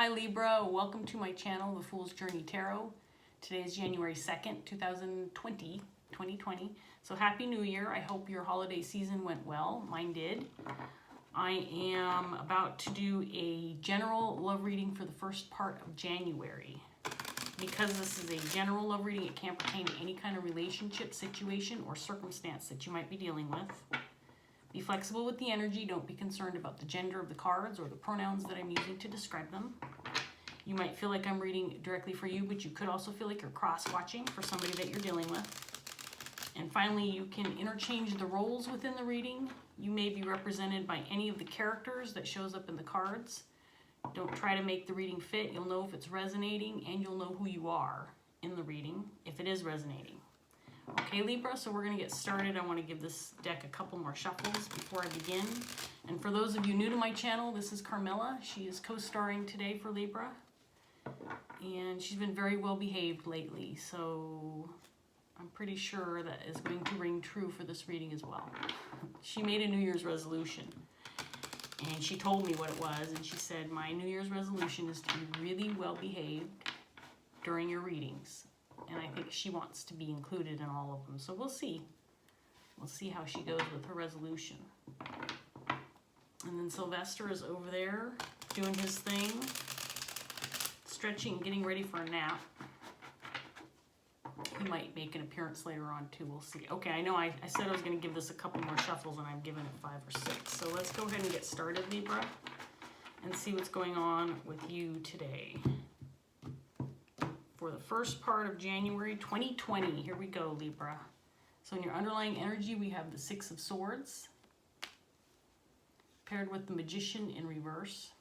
Hi Libra, welcome to my channel, The Fool's Journey Tarot. Today is January 2nd, 2020. So Happy New Year. I hope your holiday season went well. Mine did. I am about to do a general love reading for the first part of January. Because this is a general love reading, it can't pertain to any kind of relationship, situation, or circumstance that you might be dealing with. Be flexible with the energy. Don't be concerned about the gender of the cards or the pronouns that I'm using to describe them. You might feel like I'm reading directly for you, but you could also feel like you're cross-watching for somebody that you're dealing with. And finally, you can interchange the roles within the reading. You may be represented by any of the characters that shows up in the cards. Don't try to make the reading fit. You'll know if it's resonating, and you'll know who you are in the reading if it is resonating. Okay, Libra, so we're going to get started. I want to give this deck a couple more shuffles before I begin. And for those of you new to my channel, this is Carmela. She is co-starring today for Libra. And she's been very well behaved lately, so I'm pretty sure that is going to ring true for this reading as well. She made a New Year's resolution, and she told me what it was, and she said, my New Year's resolution is to be really well behaved during your readings. And I think she wants to be included in all of them. So we'll see. We'll see how she goes with her resolution. And then Sylvester is over there doing his thing. Stretching and getting ready for a nap. He might make an appearance later on too. We'll see. Okay, I know I said I was going to give this a couple more shuffles, and I'm giving it 5 or 6. So let's go ahead and get started, Libra, and see what's going on with you today. For the first part of January 2020. Here we go, Libra. So in your underlying energy, we have the 6 of Swords, paired with the Magician in reverse.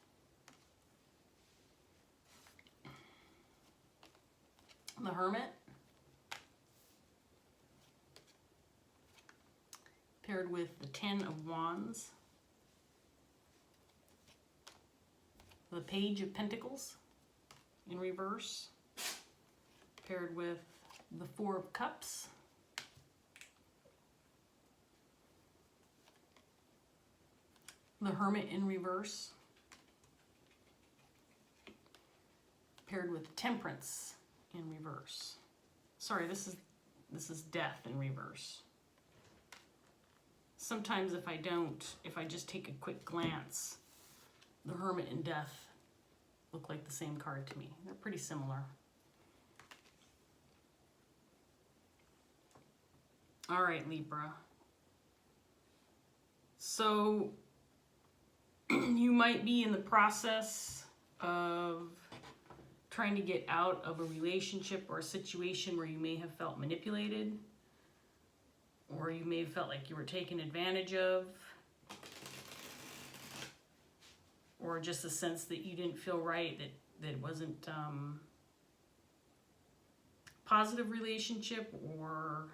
The Hermit, paired with the 10 of Wands. The Page of Pentacles in reverse, paired with the 4 of Cups. The Hermit in reverse, paired with Temperance in reverse. Sorry, this is Death in reverse. Sometimes if I just take a quick glance, the Hermit and Death look like the same card to me. They're pretty similar. All right, Libra. So you might be in the process of trying to get out of a relationship or a situation where you may have felt manipulated, or you may have felt like you were taken advantage of, or just a sense that you didn't feel right, that it wasn't positive relationship, or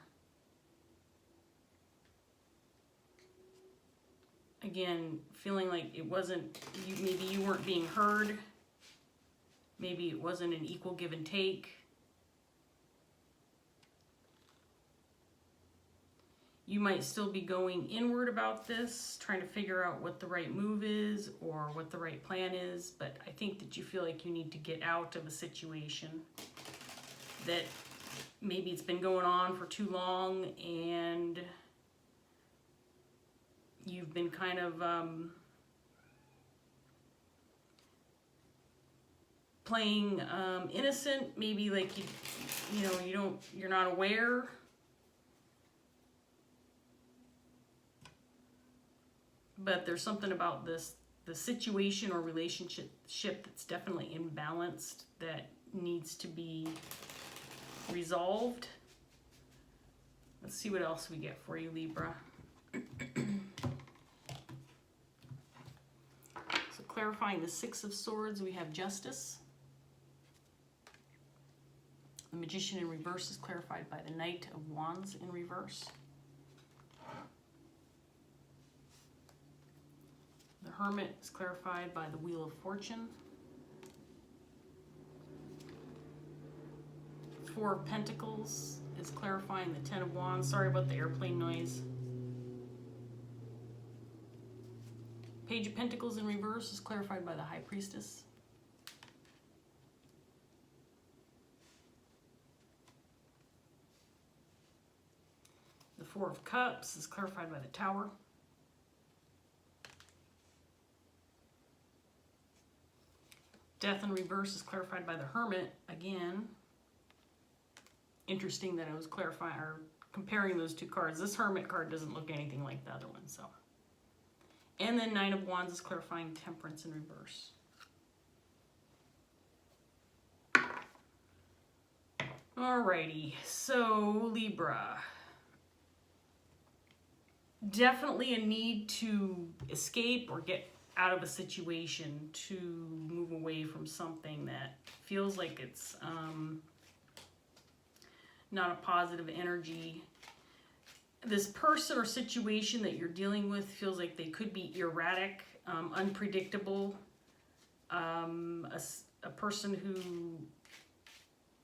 again, feeling like it wasn't, maybe you weren't being heard. Maybe it wasn't an equal give and take. You might still be going inward about this, trying to figure out what the right move is or what the right plan is, but I think that you feel like you need to get out of a situation that maybe it's been going on for too long, and you've been kind of playing innocent, maybe like you're not aware. But there's something about the situation or relationship that's definitely imbalanced that needs to be resolved. Let's see what else we get for you, Libra. So clarifying the 6 of Swords, we have Justice. The Magician in reverse is clarified by the Knight of Wands in reverse. The Hermit is clarified by the Wheel of Fortune. 4 of Pentacles is clarifying the 10 of Wands. Sorry about the airplane noise. Page of Pentacles in reverse is clarified by the High Priestess. Four of Cups is clarified by the Tower. Death in reverse is clarified by the Hermit. Again, interesting that I was clarifying or comparing those two cards. This Hermit card doesn't look anything like the other one, so. And then Nine of Wands is clarifying Temperance in reverse. Alrighty, so Libra. Definitely a need to escape or get out of a situation, to move away from something that feels like it's not a positive energy. This person or situation that you're dealing with feels like they could be erratic, unpredictable. A person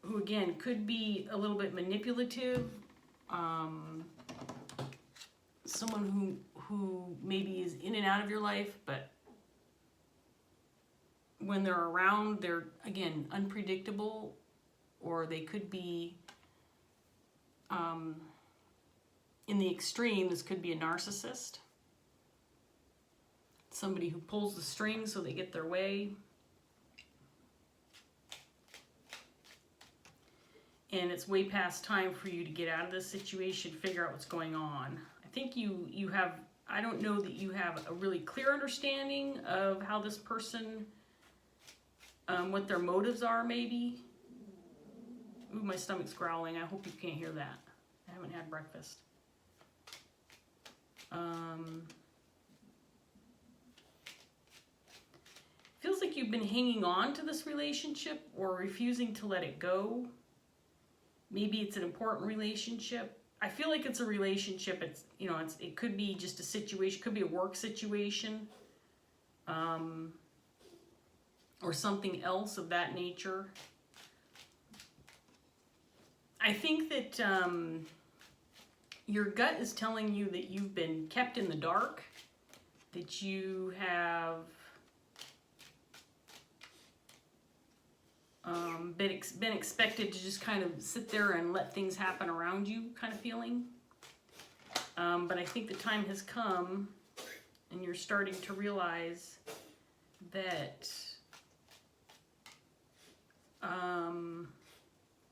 who again could be a little bit manipulative. Someone who maybe is in and out of your life, but when they're around, they're, again, unpredictable, or they could be, in the extreme, this could be a narcissist. Somebody who pulls the strings so they get their way. And it's way past time for you to get out of this situation, figure out what's going on. I think you have, I don't know that you have a really clear understanding of how this person, what their motives are, maybe. Ooh, my stomach's growling. I hope you can't hear that. I haven't had breakfast. Feels like you've been hanging on to this relationship or refusing to let it go. Maybe it's an important relationship. I feel like it's a relationship. It's, you know, it could be just a situation, could be a work situation, or something else of that nature. I think that your gut is telling you that you've been kept in the dark, that you have been expected to just kind of sit there and let things happen around you, kind of feeling. But I think the time has come and you're starting to realize that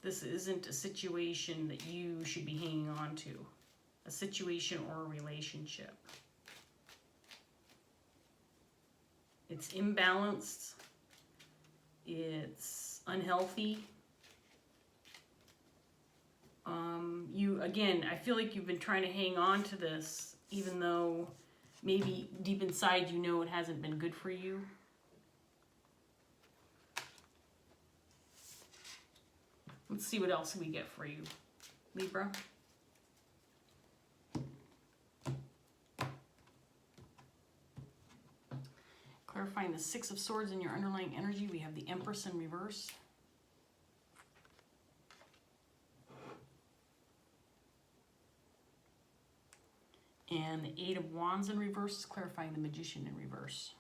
this isn't a situation that you should be hanging on to, a situation or a relationship. It's imbalanced. It's unhealthy. Again, I feel like you've been trying to hang on to this, even though maybe deep inside you know it hasn't been good for you. Let's see what else we get for you, Libra. Clarifying the Six of Swords in your underlying energy, we have the Empress in reverse. And the Eight of Wands in reverse is clarifying the Magician in reverse.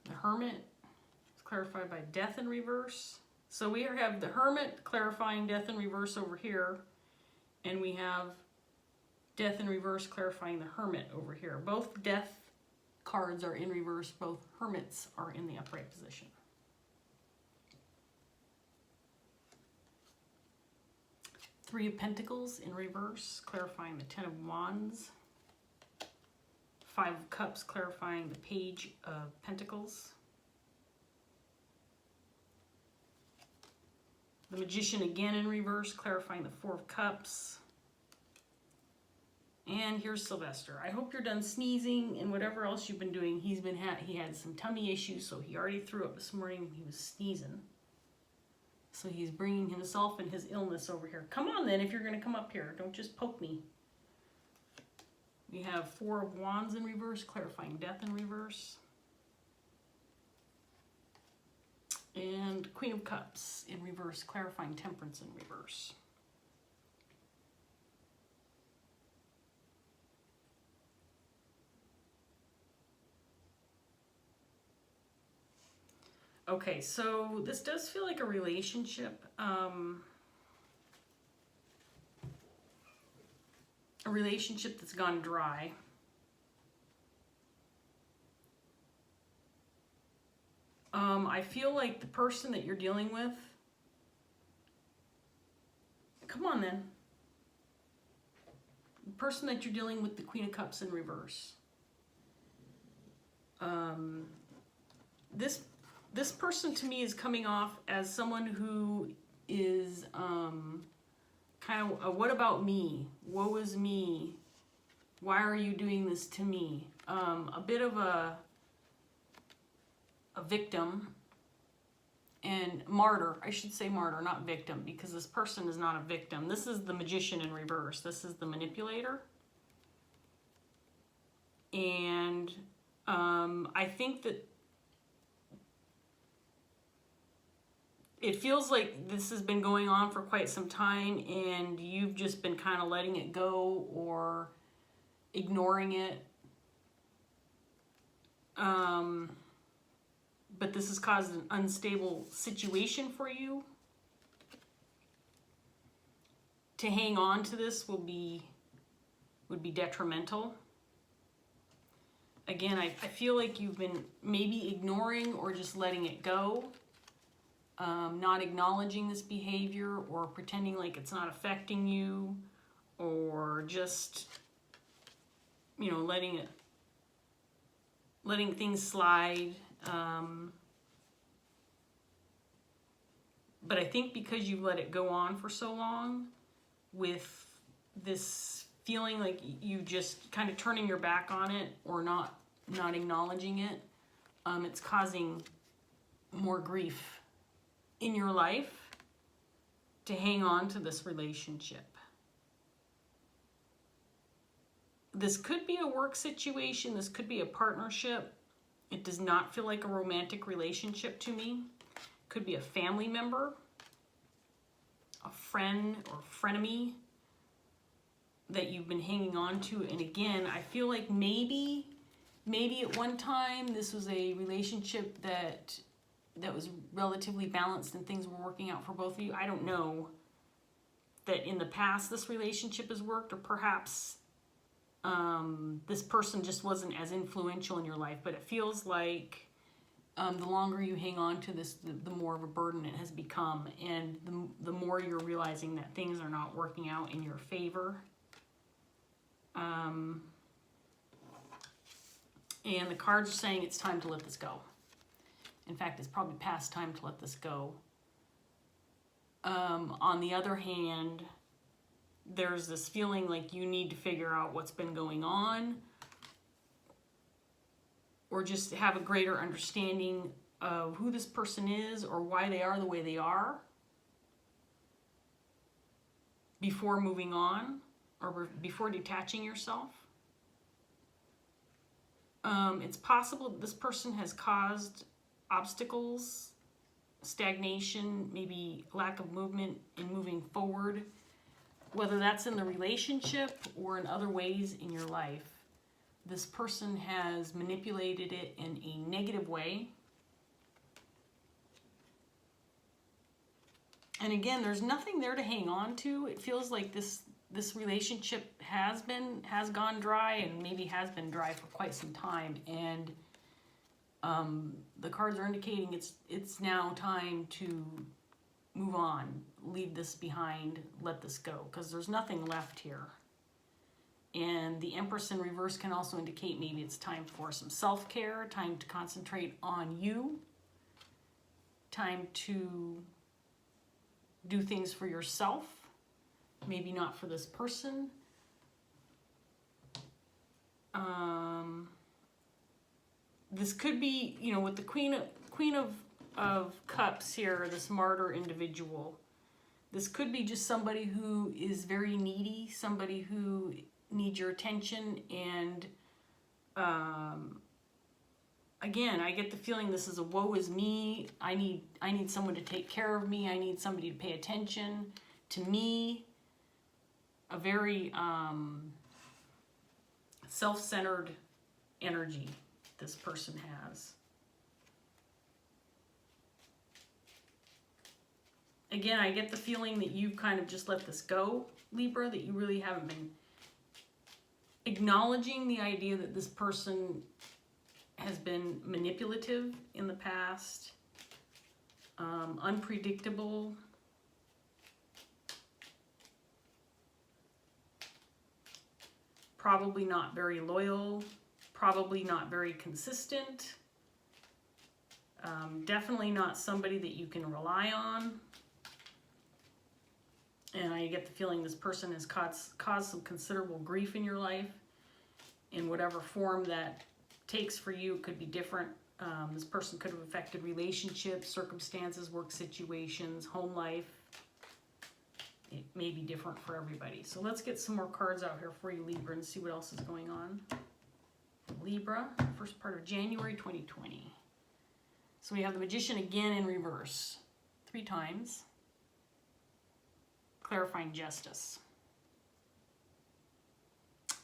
The Hermit is clarified by Death in reverse. So we have the Hermit clarifying Death in reverse over here. And we have Death in reverse clarifying the Hermit over here. Both Death cards are in reverse. Both Hermits are in the upright position. Three of Pentacles in reverse, clarifying the Ten of Wands. Five of Cups, clarifying the Page of Pentacles. The Magician again in reverse, clarifying the Four of Cups. And here's Sylvester. I hope you're done sneezing and whatever else you've been doing. He had some tummy issues, so he already threw up this morning. He was sneezing. So he's bringing himself and his illness over here. Come on then, if you're going to come up here. Don't just poke me. We have Four of Wands in reverse, clarifying Death in reverse. And Queen of Cups in reverse, clarifying Temperance in reverse. Okay, so this does feel like a relationship. A relationship that's gone dry. I feel like the person that you're dealing with, come on then. The person that you're dealing with, the Queen of Cups in reverse. This person to me is coming off as someone who is kind of a what about me? Woe is me. Why are you doing this to me? A bit of a victim and martyr. I should say martyr, not victim, because this person is not a victim. This is the Magician in reverse. This is the manipulator. And I think that it feels like this has been going on for quite some time and you've just been kind of letting it go or ignoring it. But this has caused an unstable situation for you. To hang on to this would be detrimental. Again, I feel like you've been maybe ignoring or just letting it go. Not acknowledging this behavior or pretending like it's not affecting you, or just, you know, letting things slide. But I think because you've let it go on for so long with this feeling like you just kind of turning your back on it or not acknowledging it, it's causing more grief in your life to hang on to this relationship. This could be a work situation. This could be a partnership. It does not feel like a romantic relationship to me. Could be a family member, a friend or frenemy that you've been hanging on to. And again, I feel like maybe at one time this was a relationship that was relatively balanced and things were working out for both of you. I don't know that in the past this relationship has worked, or perhaps this person just wasn't as influential in your life, but it feels like the longer you hang on to this, the more of a burden it has become, and the more you're realizing that things are not working out in your favor. And the cards are saying it's time to let this go. In fact, it's probably past time to let this go. On the other hand, there's this feeling like you need to figure out what's been going on, or just have a greater understanding of who this person is or why they are the way they are before moving on or before detaching yourself. It's possible that this person has caused obstacles, stagnation, maybe lack of movement in moving forward, whether that's in the relationship or in other ways in your life. This person has manipulated it in a negative way. And again, there's nothing there to hang on to. It feels like this relationship has gone dry, and maybe has been dry for quite some time. And the cards are indicating it's now time to move on, leave this behind, let this go, because there's nothing left here. And the Empress in reverse can also indicate maybe it's time for some self-care, time to concentrate on you, time to do things for yourself, maybe not for this person. This could be, you know, with the Queen of Cups here, this martyr individual. This could be just somebody who is very needy, somebody who needs your attention, and again, I get the feeling this is a woe is me. I need someone to take care of me. I need somebody to pay attention to me. A very self-centered energy this person has. Again, I get the feeling that you've kind of just let this go, Libra, that you really haven't been acknowledging the idea that this person has been manipulative in the past, unpredictable, probably not very loyal, probably not very consistent, definitely not somebody that you can rely on. And I get the feeling this person has caused some considerable grief in your life, in whatever form that takes for you. It could be different. This person could have affected relationships, circumstances, work situations, home life. It may be different for everybody. So let's get some more cards out here for you, Libra, and see what else is going on. Libra, first part of January 2020. So we have the Magician again in reverse, 3 times. Clarifying justice.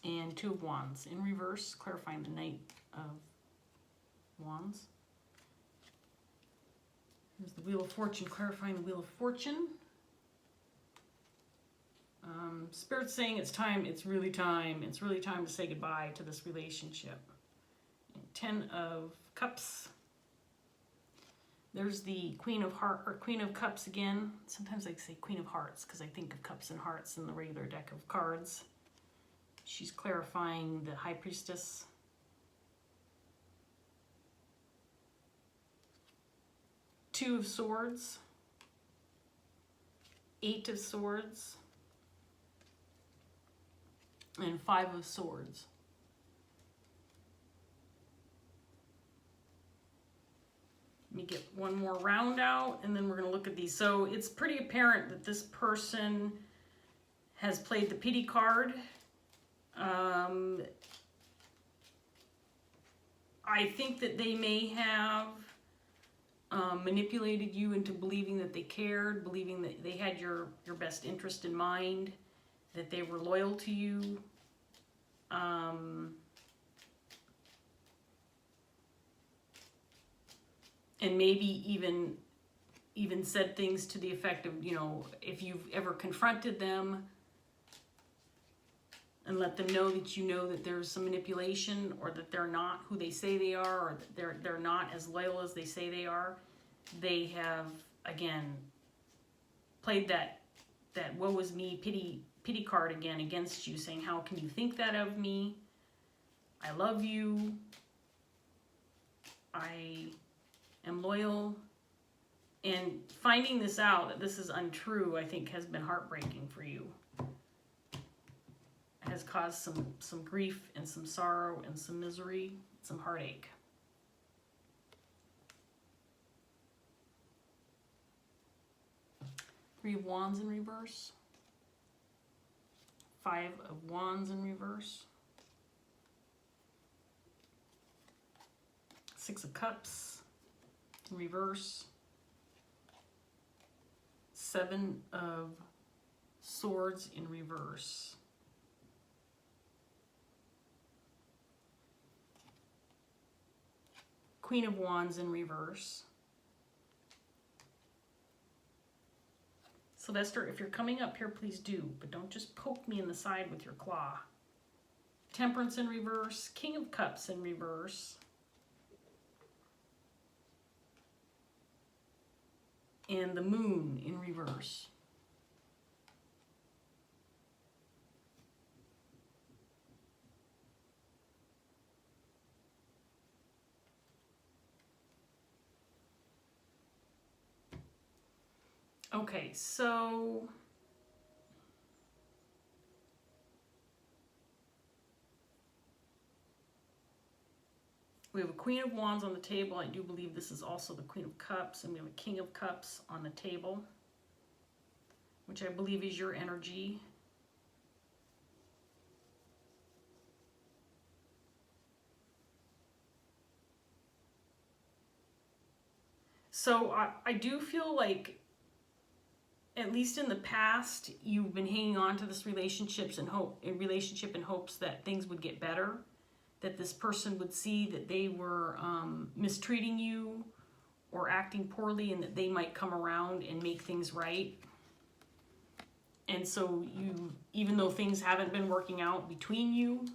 And 2 of Wands in reverse, clarifying the Knight of Wands. Here's the Wheel of Fortune, clarifying the Wheel of Fortune. Spirit's saying it's time, it's really time to say goodbye to this relationship. And 10 of Cups. There's the Queen of Cups again. Sometimes I say Queen of Hearts because I think of Cups and Hearts in the regular deck of cards. She's clarifying the High Priestess. Two of Swords. 8 of Swords. And 5 of Swords. Let me get one more round out, and then we're going to look at these. So it's pretty apparent that this person has played the pity card. I think that they may have manipulated you into believing that they cared, believing that they had your best interest in mind, that they were loyal to you. And maybe even said things to the effect of, you know, if you've ever confronted them and let them know that you know that there's some manipulation, or that they're not who they say they are, or that they're not as loyal as they say they are, they have, again, played that woe is me pity card again against you, saying, how can you think that of me? I love you. I am loyal. And finding this out, that this is untrue, I think has been heartbreaking for you. It has caused some grief and some sorrow and some misery, some heartache. Three of Wands in reverse. 5 of Wands in reverse. 6 of Cups in reverse. 7 of Swords in reverse. Queen of Wands in reverse. Sylvester, if you're coming up here, please do, but don't just poke me in the side with your claw. Temperance in reverse. King of Cups in reverse. And the Moon in reverse. Okay, so we have a Queen of Wands on the table. I do believe this is also the Queen of Cups, and we have a King of Cups on the table, which I believe is your energy. So I do feel like, at least in the past, you've been hanging on to this relationship in hopes that things would get better, that this person would see that they were mistreating you, or acting poorly, and that they might come around and make things right. And so even though things haven't been working out between you,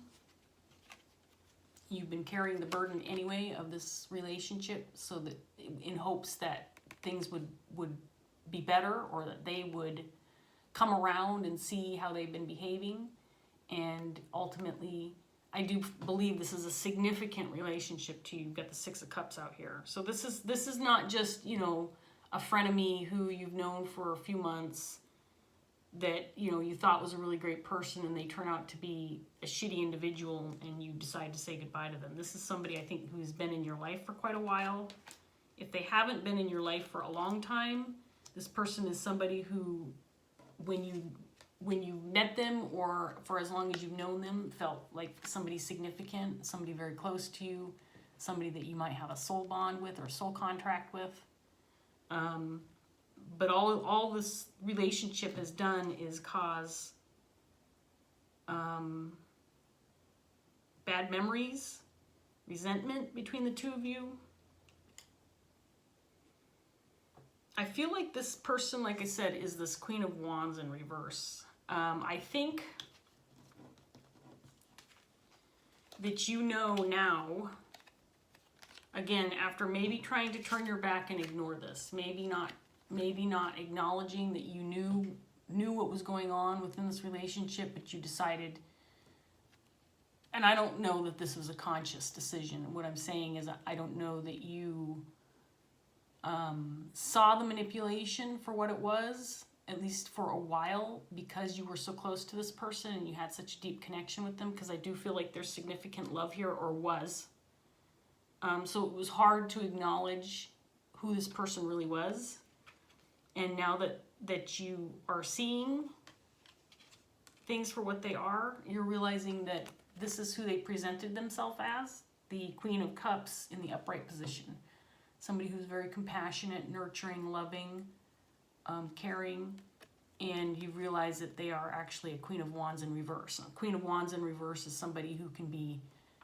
you've been carrying the burden anyway of this relationship, so that in hopes that things would be better, or that they would come around and see how they've been behaving. And ultimately, I do believe this is a significant relationship to you. You've got the Six of Cups out here. So this is not just, you know, a frenemy who you've known for a few months that, you know, you thought was a really great person, and they turn out to be a shitty individual, and you decide to say goodbye to them. This is somebody, I think, who's been in your life for quite a while. If they haven't been in your life for a long time, this person is somebody who, when you met them, or for as long as you've known them, felt like somebody significant, somebody very close to you, somebody that you might have a soul bond with or soul contract with. But all this relationship has done is cause bad memories, resentment between the two of you. I feel like this person, like I said, is this Queen of Wands in reverse. I think that you know now, again, after maybe trying to turn your back and ignore this, maybe not acknowledging that you knew what was going on within this relationship, but you decided, and I don't know that this was a conscious decision. What I'm saying is, I don't know that you saw the manipulation for what it was, at least for a while, because you were so close to this person and you had such a deep connection with them, because I do feel like there's significant love here, or was. So it was hard to acknowledge who this person really was. And now that you are seeing things for what they are, you're realizing that this is who they presented themselves as, the Queen of Cups in the upright position. Somebody who's very compassionate, nurturing, loving, caring, and you realize that they are actually a Queen of Wands in reverse. A Queen of Wands in reverse is somebody who can be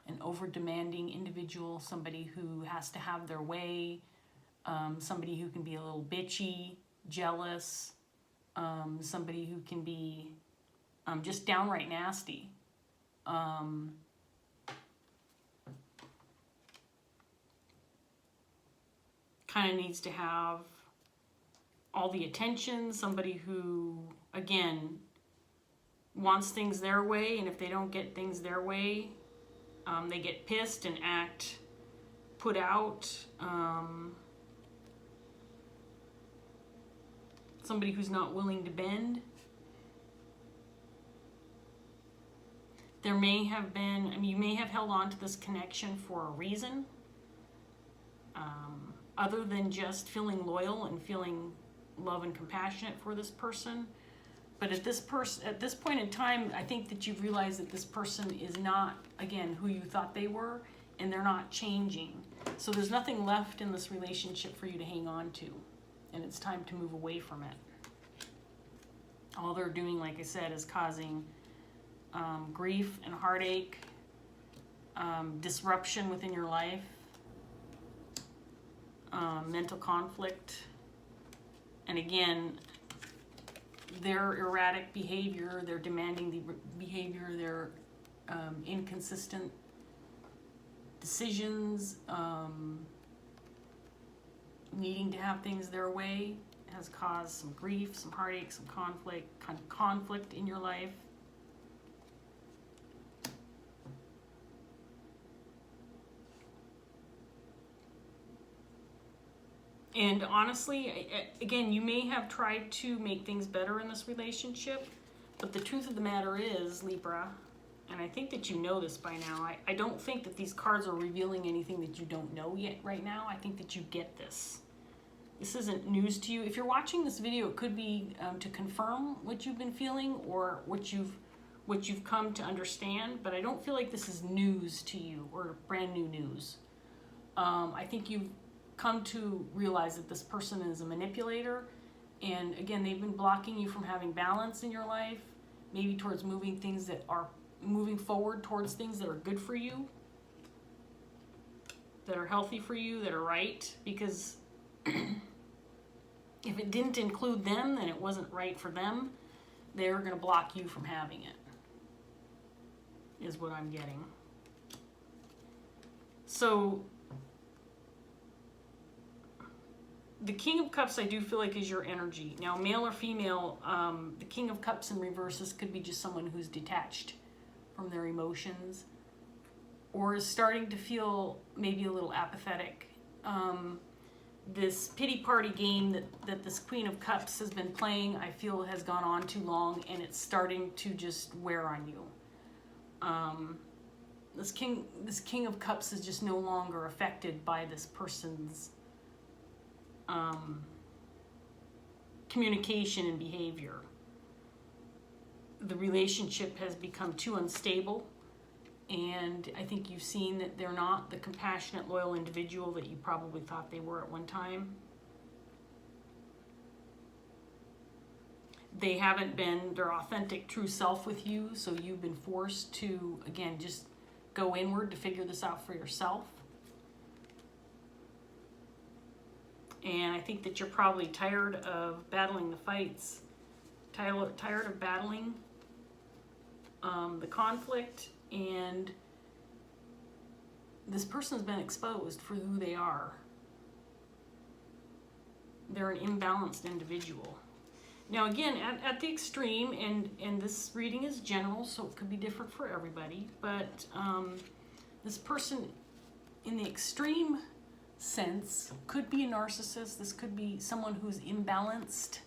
an over-demanding individual, somebody who has to have their way, somebody who can be a little bitchy, jealous, somebody who can be just downright nasty. Kind of needs to have all the attention, somebody who, again, wants things their way, and if they don't get things their way, they get pissed and act put out. Somebody who's not willing to bend. There may have been, I mean, you may have held on to this connection for a reason, other than just feeling loyal and feeling love and compassionate for this person. But at this point in time, I think that you've realized that this person is not, again, who you thought they were, and they're not changing. So there's nothing left in this relationship for you to hang on to, and it's time to move away from it. All they're doing, like I said, is causing grief and heartache, disruption within your life, mental conflict, and again, their erratic behavior, their demanding behavior, their inconsistent decisions, needing to have things their way, has caused some grief, some heartache, some conflict in your life. And honestly, again, you may have tried to make things better in this relationship, but the truth of the matter is, Libra, and I think that you know this by now, I don't think that these cards are revealing anything that you don't know yet right now. I think that you get this. This isn't news to you. If you're watching this video, it could be to confirm what you've been feeling or what you've come to understand, but I don't feel like this is news to you or brand new news. I think you've come to realize that this person is a manipulator, and again, they've been blocking you from having balance in your life, maybe towards moving forward towards things that are good for you, that are healthy for you, that are right, because If it didn't include them, then it wasn't right for them. They're going to block you from having it, is what I'm getting. So the King of Cups, I do feel like, is your energy. Now, male or female, the King of Cups in reverse, this could be just someone who's detached from their emotions or is starting to feel maybe a little apathetic. This pity party game that this Queen of Cups has been playing, I feel has gone on too long, and it's starting to just wear on you. This King of Cups is just no longer affected by this person's communication and behavior. The relationship has become too unstable, and I think you've seen that they're not the compassionate, loyal individual that you probably thought they were at one time. They haven't been their authentic, true self with you, so you've been forced to, again, just go inward to figure this out for yourself. And I think that you're probably tired of battling the fights, tired of battling the conflict, and this person's been exposed for who they are. They're an imbalanced individual. Now again, at the extreme, and this reading is general, so it could be different for everybody, but this person in the extreme sense could be a narcissist. This could be someone who's imbalanced,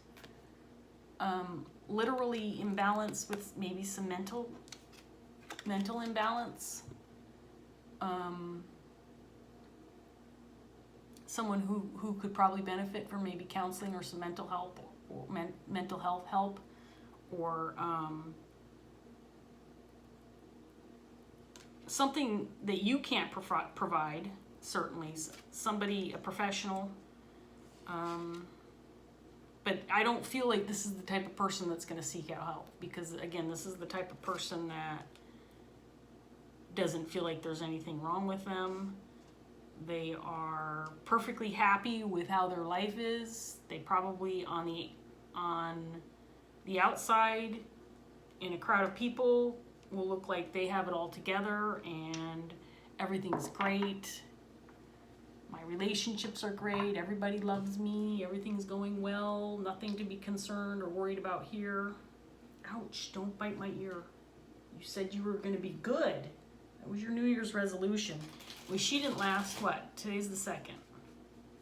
literally imbalanced with maybe some mental imbalance. Someone who could probably benefit from maybe counseling or some mental help, or mental health help, or something that you can't provide. Certainly, somebody, a professional. But I don't feel like this is the type of person that's going to seek out help, because again, this is the type of person that doesn't feel like there's anything wrong with them. They are perfectly happy with how their life is. They probably on the outside in a crowd of people will look like they have it all together and everything's great. My relationships are great. Everybody loves me. Everything's going well. Nothing to be concerned or worried about here. Ouch, don't bite my ear. You said you were going to be good. That was your New Year's resolution. Well, she didn't last, what? Today's the 2nd.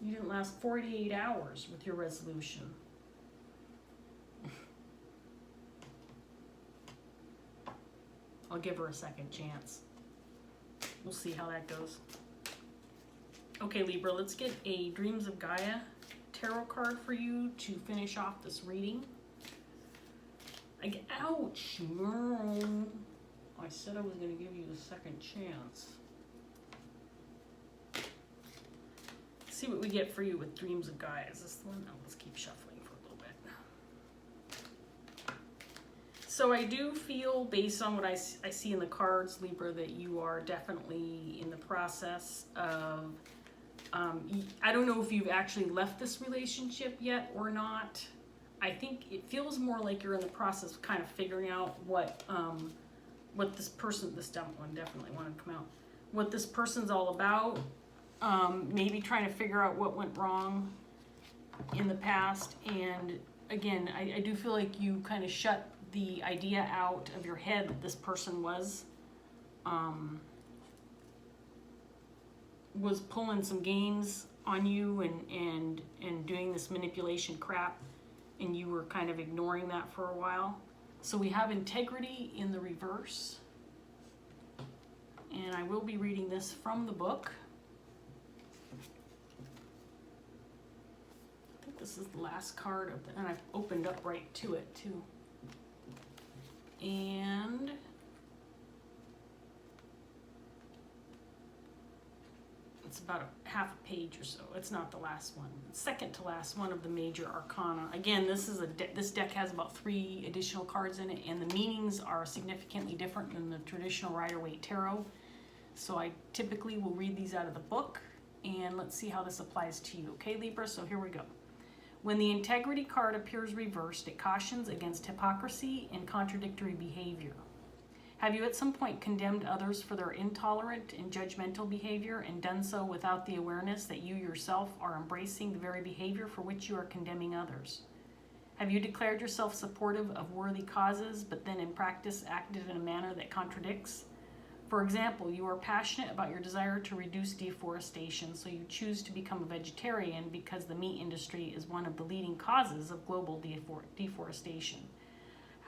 You didn't last 48 hours with your resolution. I'll give her a second chance. We'll see how that goes. Okay, Libra, let's get a Dreams of Gaia tarot card for you to finish off this reading. Ouch! I said I was going to give you the second chance. Let's see what we get for you with Dreams of Gaia. Is this the one? No, let's keep shuffling for a little bit. So I do feel, based on what I see in the cards, Libra, that you are definitely in the process of, I don't know if you've actually left this relationship yet or not. I think it feels more like you're in the process of kind of figuring out what this person, this dumb one definitely wanted to come out, what this person's all about. Maybe trying to figure out what went wrong in the past. And again, I do feel like you kind of shut the idea out of your head that this person was pulling some games on you and doing this manipulation crap, and you were kind of ignoring that for a while. So we have integrity in the reverse, and I will be reading this from the book. I think this is the last card of and I've opened up right to it too. And it's about a half a page or so. It's not the last one. It's second to last one of the major arcana. Again, this is this deck has about 3 additional cards in it, and the meanings are significantly different than the traditional Rider-Waite tarot. So I typically will read these out of the book, and let's see how this applies to you. Okay, Libra, so here we go. When the integrity card appears reversed, it cautions against hypocrisy and contradictory behavior. Have you at some point condemned others for their intolerant and judgmental behavior and done so without the awareness that you yourself are embracing the very behavior for which you are condemning others? Have you declared yourself supportive of worthy causes, but then in practice acted in a manner that contradicts? For example, you are passionate about your desire to reduce deforestation, so you choose to become a vegetarian because the meat industry is one of the leading causes of global deforestation.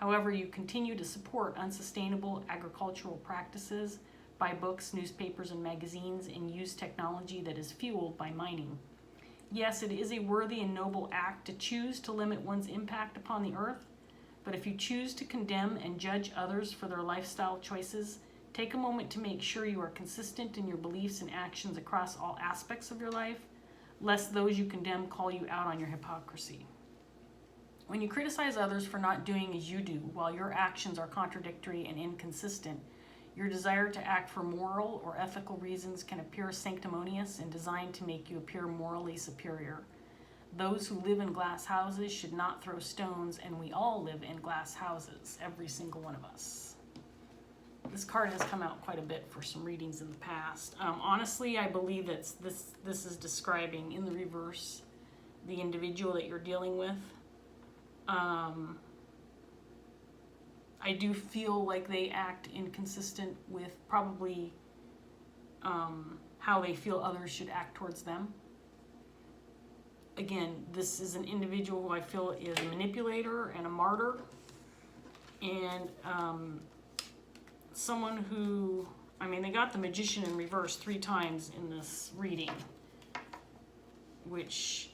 However, you continue to support unsustainable agricultural practices, buy books, newspapers, and magazines, and use technology that is fueled by mining. Yes, it is a worthy and noble act to choose to limit one's impact upon the earth, but if you choose to condemn and judge others for their lifestyle choices, take a moment to make sure you are consistent in your beliefs and actions across all aspects of your life, lest those you condemn call you out on your hypocrisy. When you criticize others for not doing as you do, while your actions are contradictory and inconsistent, your desire to act for moral or ethical reasons can appear sanctimonious and designed to make you appear morally superior. Those who live in glass houses should not throw stones, and we all live in glass houses, every single one of us. This card has come out quite a bit for some readings in the past. Honestly, I believe that this is describing, in the reverse, the individual that you're dealing with. I do feel like they act inconsistent with probably how they feel others should act towards them. Again, this is an individual who I feel is a manipulator and a martyr, and someone who, I mean, they got the Magician in reverse 3 times in this reading, which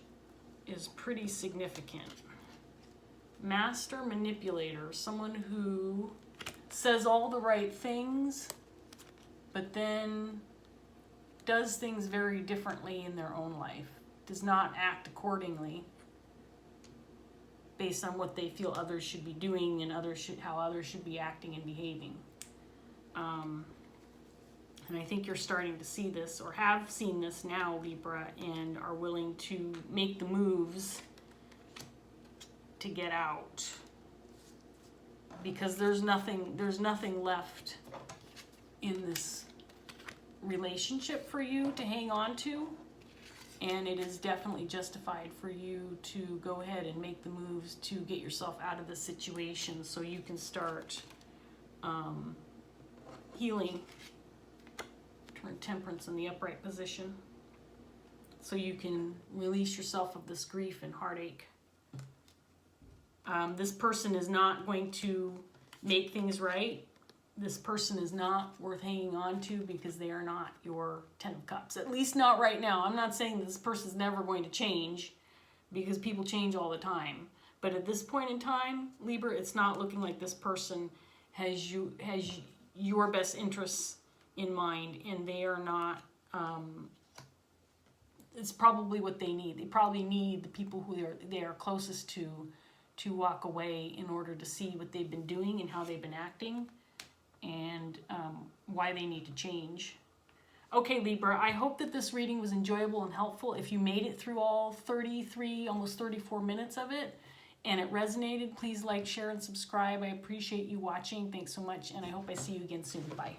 is pretty significant. Master manipulator, someone who says all the right things, but then does things very differently in their own life, does not act accordingly based on what they feel others should be doing and how others should be acting and behaving. And I think you're starting to see this, or have seen this now, Libra, and are willing to make the moves to get out, because there's nothing left in this relationship for you to hang on to, and it is definitely justified for you to go ahead and make the moves to get yourself out of the situation so you can start healing. Turn Temperance in the upright position so you can release yourself of this grief and heartache. This person is not going to make things right. This person is not worth hanging on to because they are not your 10 of Cups. At least not right now. I'm not saying that this person is never going to change, because people change all the time. But at this point in time, Libra, it's not looking like this person has your best interests in mind, and they are not, it's probably what they need. They probably need the people who they are closest to walk away in order to see what they've been doing and how they've been acting, and why they need to change. Okay, Libra, I hope that this reading was enjoyable and helpful. If you made it through all 33, almost 34 minutes of it, and it resonated, please like, share, and subscribe. I appreciate you watching. Thanks so much, and I hope I see you again soon. Bye.